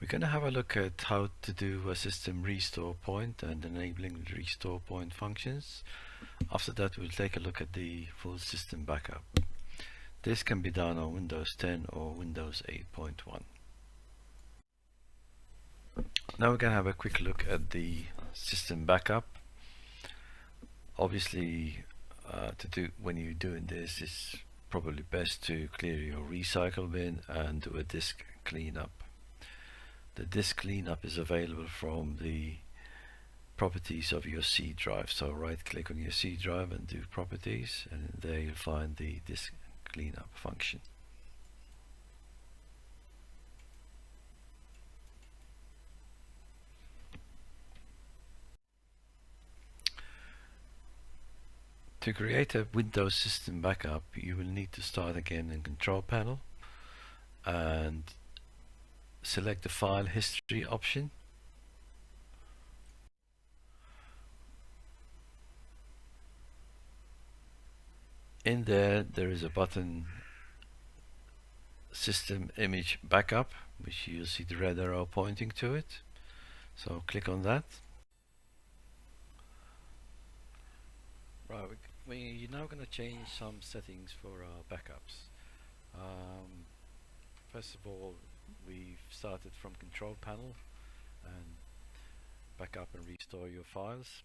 We're going to have a look at how to do a system restore point and enabling the restore point functions. After that, we'll take a look at the full system backup. This can be done on Windows 10 or Windows 8.1. Now we're going to have a quick look at the system backup. Obviously, when you're doing this, it's probably best to clear your recycle bin and do a disk cleanup. The disk cleanup is available from the properties of your C drive. So right click on your C drive and do properties, and there you'll find the disk cleanup function. To create a Windows system backup, you will need to start again in Control Panel and select the File History option. In there is a button, System Image Backup, which you'll see the red arrow pointing to it. So click on that. Right, we're now going to change some settings for our backups. First of all, we've started from Control Panel and backup and restore your files.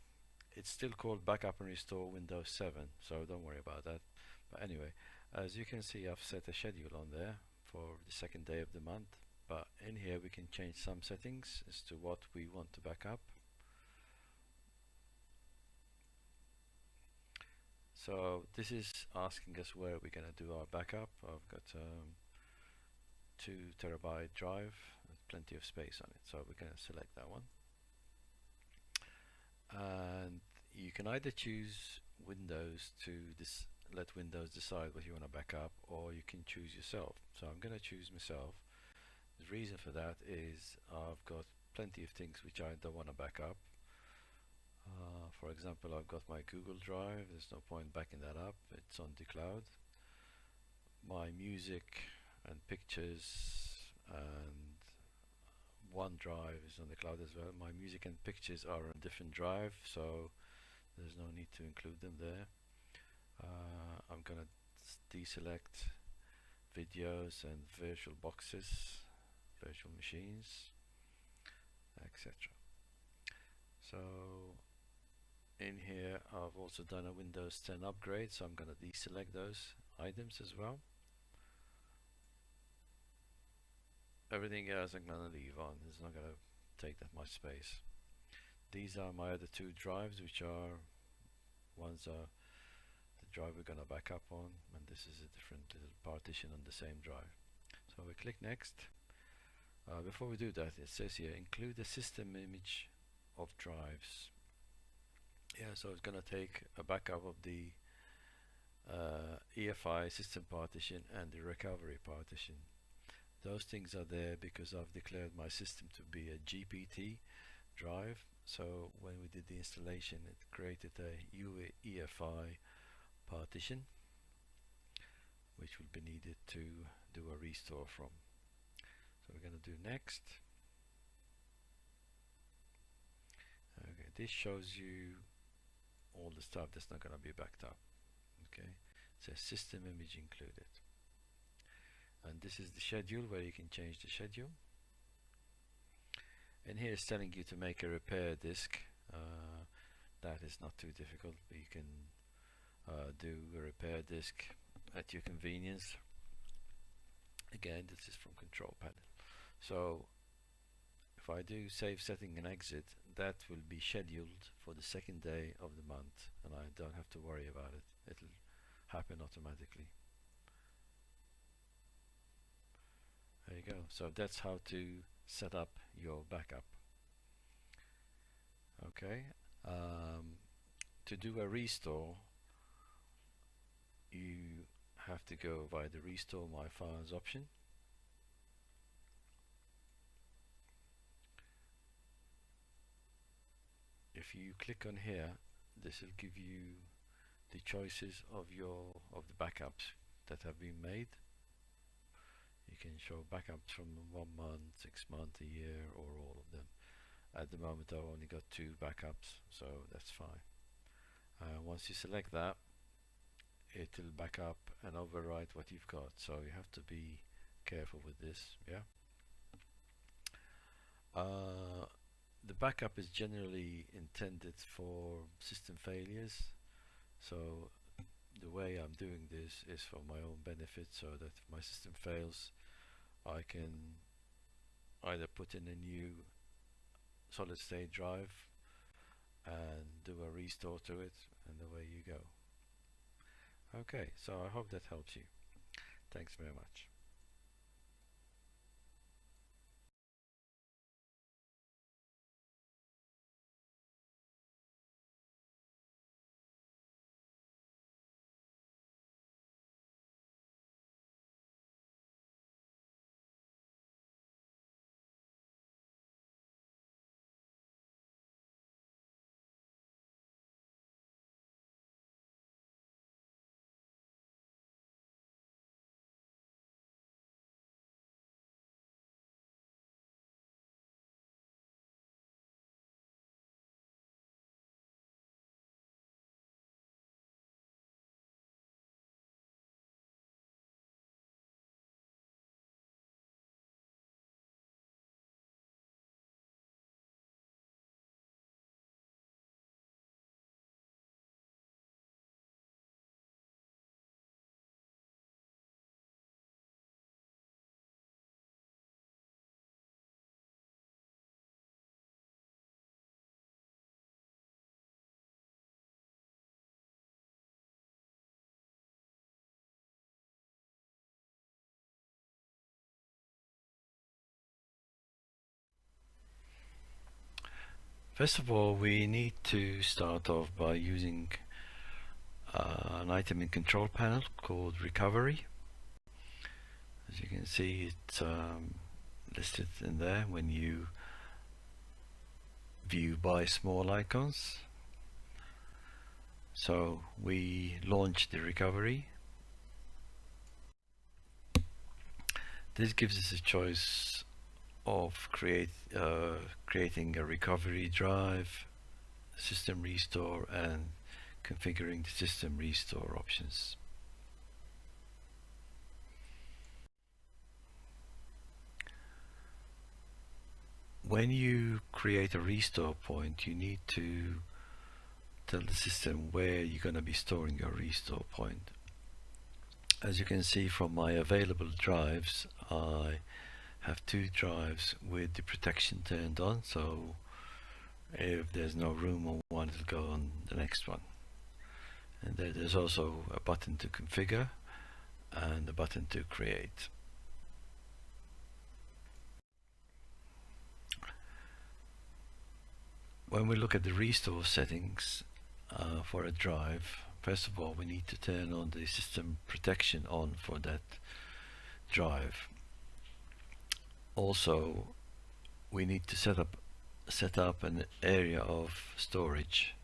It's still called Backup and Restore Windows 7, so don't worry about that. But anyway, as you can see, I've set a schedule on there for the second day of the month, but in here we can change some settings as to what we want to back up. So this is asking us where we're going to do our backup. I've got 2 terabyte drive, plenty of space on it, so we're going to select that one. And you can either choose Windows to let Windows decide what you want to back up, or you can choose yourself. So I'm going to choose myself. The reason for that is I've got plenty of things which I don't want to back up. For example, I've got my Google Drive. There's no point backing that up. It's on the cloud. My music and pictures and OneDrive is on the cloud as well. My music and pictures are on a different drive, so there's no need to include them there. I'm going to deselect videos and virtual boxes, virtual machines, etc. So in here I've also done a Windows 10 upgrade, so I'm going to deselect those items as well. Everything else I'm going to leave on. It's not going to take that much space. These are my other 2 drives, which are one's the drive we're going to back up on, and this is a different little partition on the same drive. So we click next. Before we do that, it says here include a system image of drives. Yeah, so it's going to take a backup of the EFI system partition and the recovery partition. Those things are there because I've declared my system to be a GPT drive. So when we did the installation, it created a EFI partition, which will be needed to do a restore from. So we're going to do next. Okay, this shows you all the stuff that's not going to be backed up. Okay, it says system image included, and this is the schedule where you can change the schedule. And here it's telling you to make a repair disk. That is not too difficult, but you can do a repair disk at your convenience. Again, this is from Control Panel. So if I do save setting and exit, that will be scheduled for the second day of the month, and I don't have to worry about it. It'll happen automatically. There you go. So that's how to set up your backup. Okay. To do a restore, you have to go via the Restore My Files option. If you click on here, this will give you the choices of the backups that have been made. You can show backups from 1 month, 6 months, a year, or all of them. At the moment I've only got 2 backups, so that's fine. Once you select that, it'll back up and overwrite what you've got, so you have to be careful with this. Yeah. The backup is generally intended for system failures, so the way I'm doing this is for my own benefit, so that if my system fails I can either put in a new solid state drive and do a restore to it, and away you go. Okay, so I hope that helps you. Thanks very much. First of all, we need to start off by using an item in control panel called recovery. As you can see, it's listed in there when you view by small icons. So we launch the recovery. This gives us a choice of creating a recovery drive, system restore, and configuring the system restore options. When you create a restore point, you need to tell the system where you're going to be storing your restore point. As you can see from my available drives, I have 2 drives with the protection turned on, so if there's no room on one, it'll go on the next one. And there's also a button to configure and a button to create. When we look at the restore settings for a drive, first of all we need to turn on the system protection on for that drive. Also, we need to set up an area of storage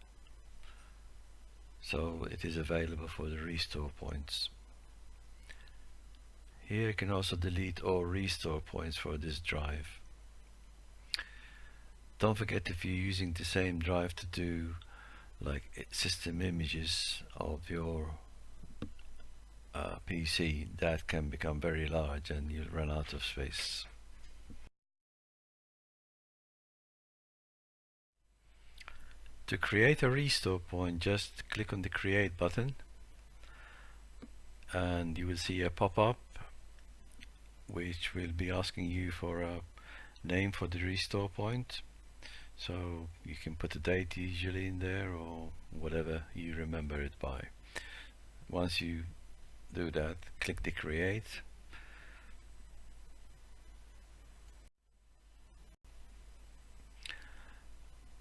so it is available for the restore points. Here you can also delete all restore points for this drive. Don't forget, if you're using the same drive to do like system images of your PC, that can become very large and you'll run out of space. To create a restore point, just click on the create button and you will see a pop-up which will be asking you for a name for the restore point. So you can put a date usually in there, or whatever you remember it by. Once you do that, click the create.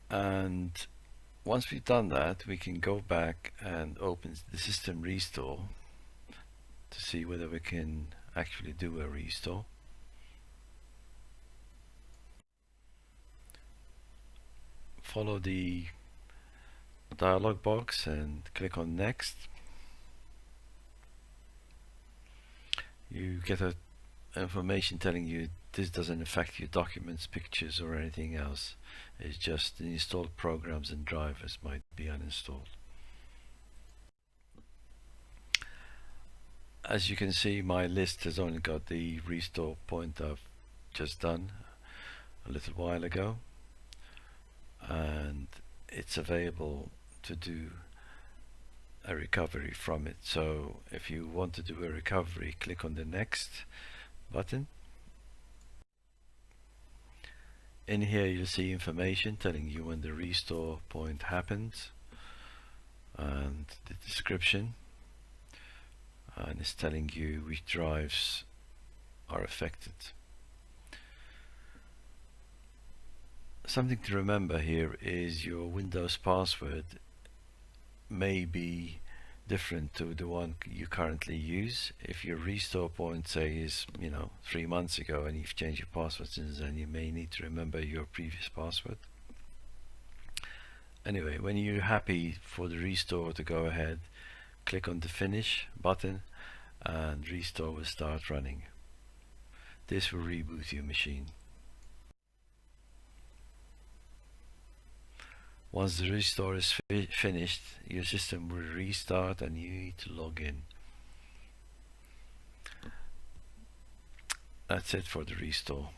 And once we've done that, we can go back and open the system restore to see whether we can actually do a restore. Follow the dialog box and click on next. You get a information telling you this doesn't affect your documents, pictures, or anything else. It's just the installed programs and drivers might be uninstalled. As you can see, my list has only got the restore point I've just done a little while ago, and it's available to do a recovery from it. So if you want to do a recovery, click on the next button. In here you'll see information telling you when the restore point happens and the description, and it's telling you which drives are affected. Something to remember here is your Windows password may be different to the one you currently use. If your restore point, say, is 3 months ago and you've changed your password since then, you may need to remember your previous password. Anyway, when you're happy for the restore to go ahead, click on the finish button and restore will start running. This will reboot your machine. Once the restore is finished, your system will restart and you need to log in. That's it for the restore.